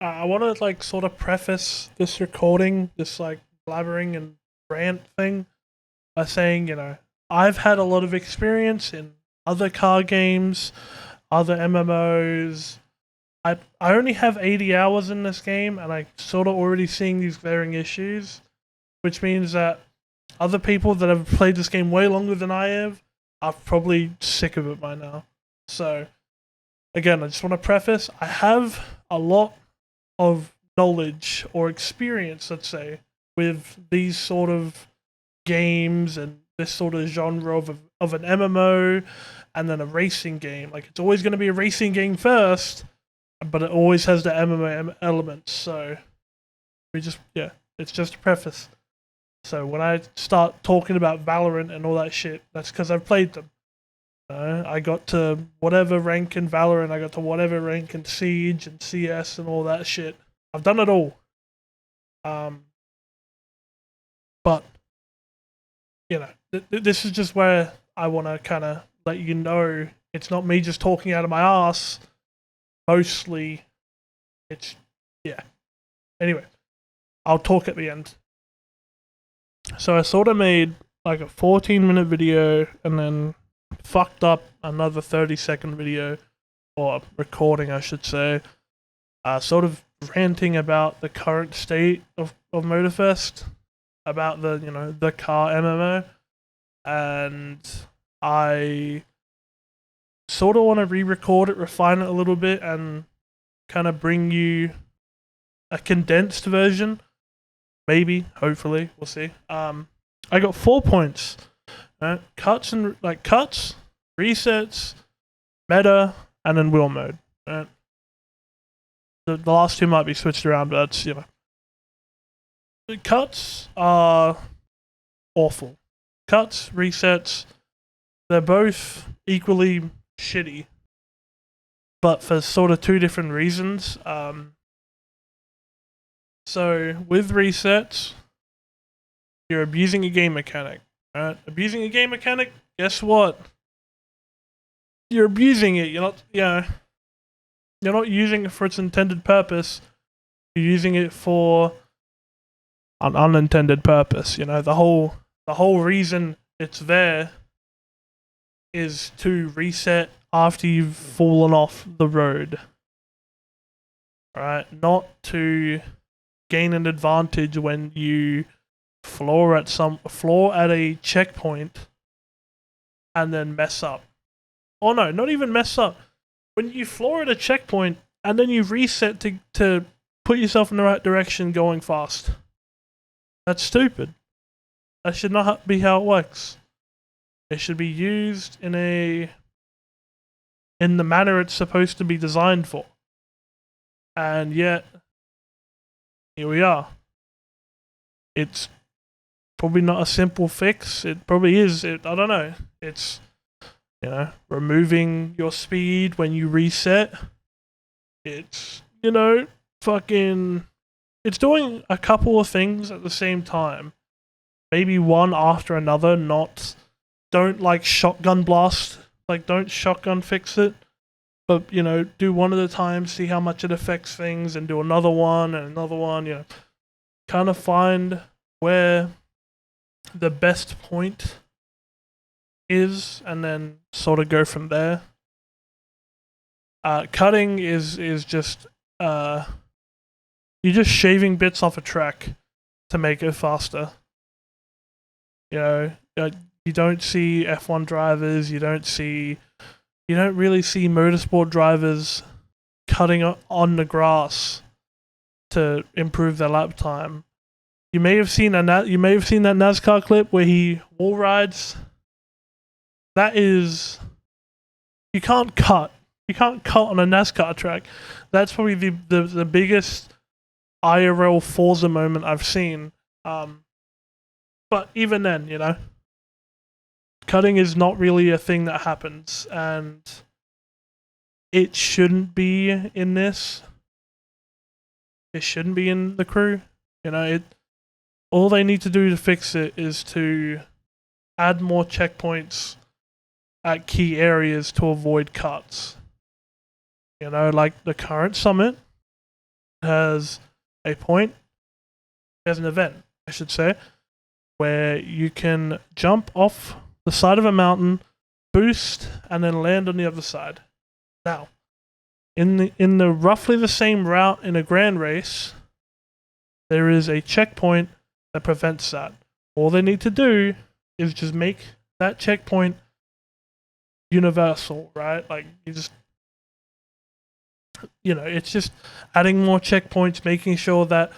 I want to like sort of preface this recording, this like blabbering and rant thing, by saying, I've had a lot of experience in other car games, other MMOs. I only have 80 hours in this game, and I sort of already seeing these glaring issues, which means that other people that have played this game way longer than I have are probably sick of it by now. So, again, I just want to preface I have a lot of knowledge or experience, let's say, with these sort of games and this sort of genre of an MMO and then a racing game. Like, it's always going to be a racing game first, but it always has the MMO elements. So, it's just a preface. So when I start talking about Valorant and all that shit, that's because I've played them. I got to whatever rank in Valorant, I got to whatever rank in Siege and CS and all that shit. I've done it all. But, this is just where I want to kind of let you know it's not me just talking out of my ass. Mostly, it's, yeah. Anyway, I'll talk at the end. So I sort of made like a 14-minute video and then fucked up another 30-second video, or recording I should say, sort of ranting about the current state of Motorfest, about the Car MMO, and I sort of want to re-record it, refine it a little bit, and kind of bring you a condensed version. Maybe, hopefully, we'll see. I got 4 points. Cuts, resets, meta, and then wheel mode. The last two might be switched around, but that's, The cuts are awful. Cuts, resets, they're both equally shitty, but for sort of two different reasons. So, with resets, you're abusing a game mechanic. Right? Abusing a game mechanic, guess what? You're abusing it. You're not using it for its intended purpose. You're using it for an unintended purpose. The whole reason it's there is to reset after you've fallen off the road. Alright? Not to gain an advantage when you floor at a checkpoint and then mess up. Oh no, not even mess up. When you floor at a checkpoint and then you reset to put yourself in the right direction going fast. That's stupid. That should not be how it works. It should be used in the manner it's supposed to be designed for. And yet, here we are. It's probably not a simple fix. It probably is. I don't know. It's, removing your speed when you reset. It's, it's doing a couple of things at the same time. Maybe one after another, don't like shotgun blast. Like, don't shotgun fix it. But, do one at a time, see how much it affects things, and do another one and another one, Kind of find where the best point is, and then sort of go from there. Cutting is just you're just shaving bits off a track to make it faster. You don't see F1 drivers. You don't really see motorsport drivers cutting on the grass to improve their lap time. You may have seen that NASCAR clip where he wall rides. That is, you can't cut. You can't cut on a NASCAR track. That's probably the biggest IRL Forza moment I've seen. But even then, cutting is not really a thing that happens, and it shouldn't be in this. It shouldn't be in the crew. All they need to do to fix it is to add more checkpoints at key areas to avoid cuts. Like the current summit. has a point, there's an event, I should say, where you can jump off the side of a mountain, boost, and then land on the other side. Now, in the roughly the same route in a grand race, there is a checkpoint that prevents that. All they need to do is just make that checkpoint universal, right? Like, you just, it's just adding more checkpoints, making sure that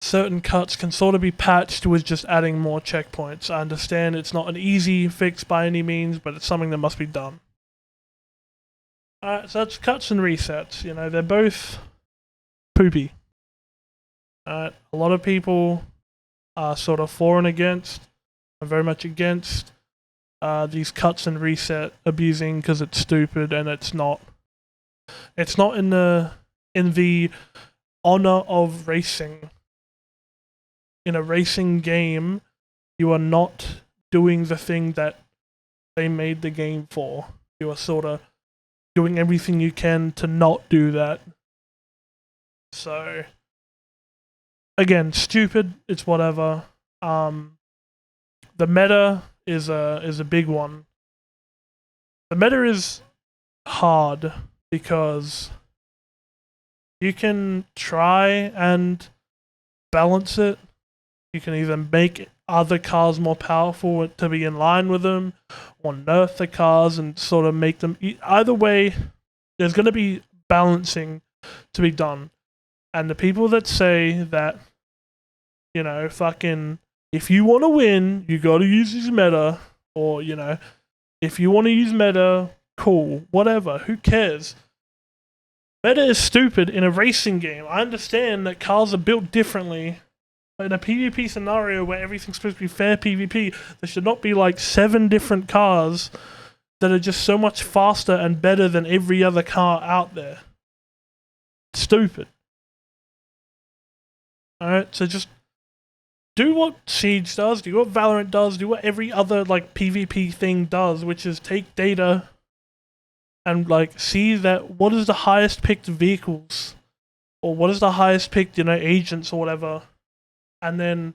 certain cuts can sort of be patched with just adding more checkpoints. I understand it's not an easy fix by any means, but it's something that must be done. Alright, so that's cuts and resets. They're both poopy. A lot of people are sort of for and against. I'm very much against these cuts and reset abusing because it's stupid and it's not. It's not in the honor of racing. In a racing game, you are not doing the thing that they made the game for. You are sort of doing everything you can to not do that. So, again, stupid. It's whatever. The meta is a big one. The meta is hard because you can try and balance it. You can either make other cars more powerful to be in line with them, or nerf the cars and sort of make them. Either way, there's going to be balancing to be done. And the people that say that, fucking, if you want to win, you got to use this meta, or, if you want to use meta, cool, whatever, who cares? Meta is stupid in a racing game. I understand that cars are built differently. But in a PvP scenario where everything's supposed to be fair PvP, there should not be like 7 different cars that are just so much faster and better than every other car out there. Stupid. Alright, so just do what Siege does, do what Valorant does, do what every other like PvP thing does, which is take data and like see that what is the highest picked vehicles, or what is the highest picked, agents or whatever, and then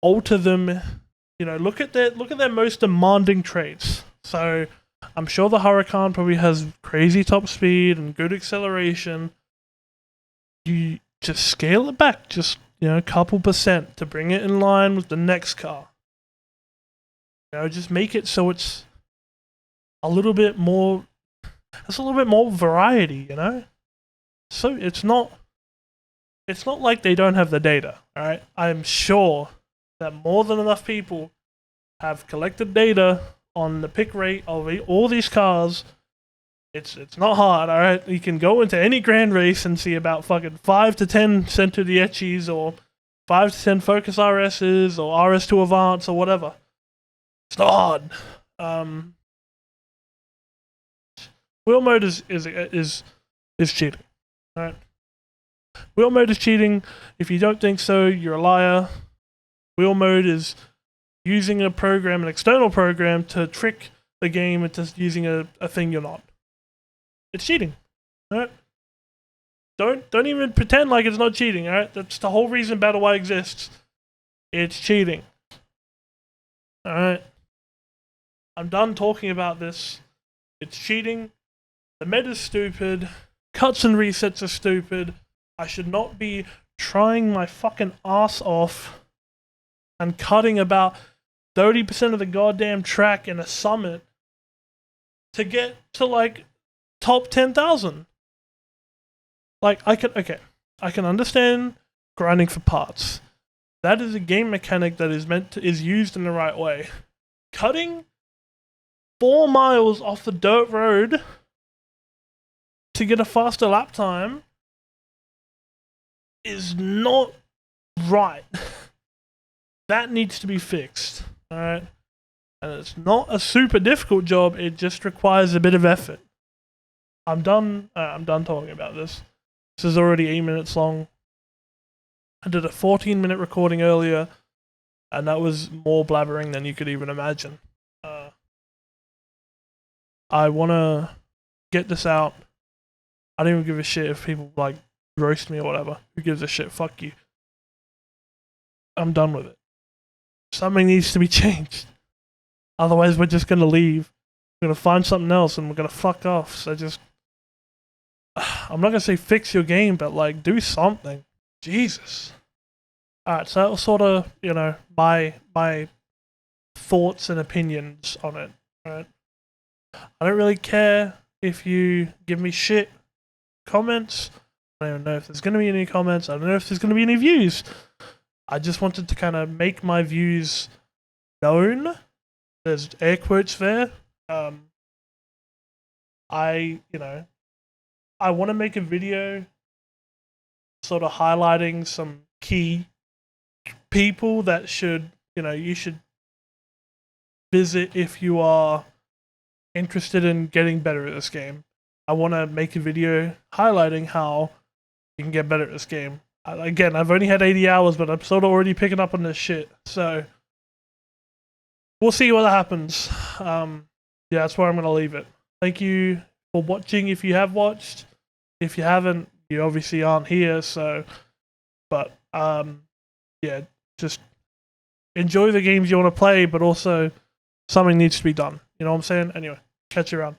alter them. Look at their most demanding traits. So I'm sure the Huracan probably has crazy top speed and good acceleration. You just scale it back, just a couple percent to bring it in line with the next car. Just make it so it's a little bit more. There's a little bit more variety, So it's not like they don't have the data, alright? I'm sure that more than enough people have collected data on the pick rate of all these cars. It's not hard, alright? You can go into any grand race and see about fucking 5 to 10 Center Diechis, or 5 to 10 Focus RSs, or RS2 Avants, or whatever. It's not hard. Wheel mode is cheating, alright? Wheel mode is cheating. If you don't think so, you're a liar. Wheel mode is using an external program, to trick the game into using a thing you're not. It's cheating. Alright? Don't even pretend like it's not cheating, alright? That's the whole reason Battle Y exists. It's cheating. Alright? I'm done talking about this. It's cheating. The meta's stupid. Cuts and resets are stupid. I should not be trying my fucking ass off and cutting about 30% of the goddamn track in a summit to get to like top 10,000. Like, I can understand grinding for parts. That is a game mechanic that is used in the right way. Cutting 4 miles off the dirt road to get a faster lap time is not right. That needs to be fixed, alright? And it's not a super difficult job, it just requires a bit of effort. I'm done talking about this. This is already 8 minutes long. I did a 14-minute recording earlier, and that was more blabbering than you could even imagine. I want to get this out. I don't even give a shit if people roast me or whatever. Who gives a shit? Fuck you. I'm done with it. Something needs to be changed. Otherwise, we're just gonna leave. We're gonna find something else and we're gonna fuck off. So just, I'm not gonna say fix your game, but like do something. Jesus. Alright, so that was sort of, you know, my thoughts and opinions on it. Right? I don't really care if you give me shit comments. I don't know if there's gonna be any comments. I don't know if there's gonna be any views. I just wanted to kind of make my views known. There's air quotes there. I want to make a video sort of highlighting some key people that you should visit if you are interested in getting better at this game. I want to make a video highlighting how you can get better at this game. Again, I've only had 80 hours, but I'm sort of already picking up on this shit. So we'll see what happens. Yeah, that's where I'm going to leave it. Thank you for watching if you have watched. If you haven't, you obviously aren't here, so... But, yeah, just enjoy the games you want to play, but also something needs to be done. You know what I'm saying? Anyway, catch you around.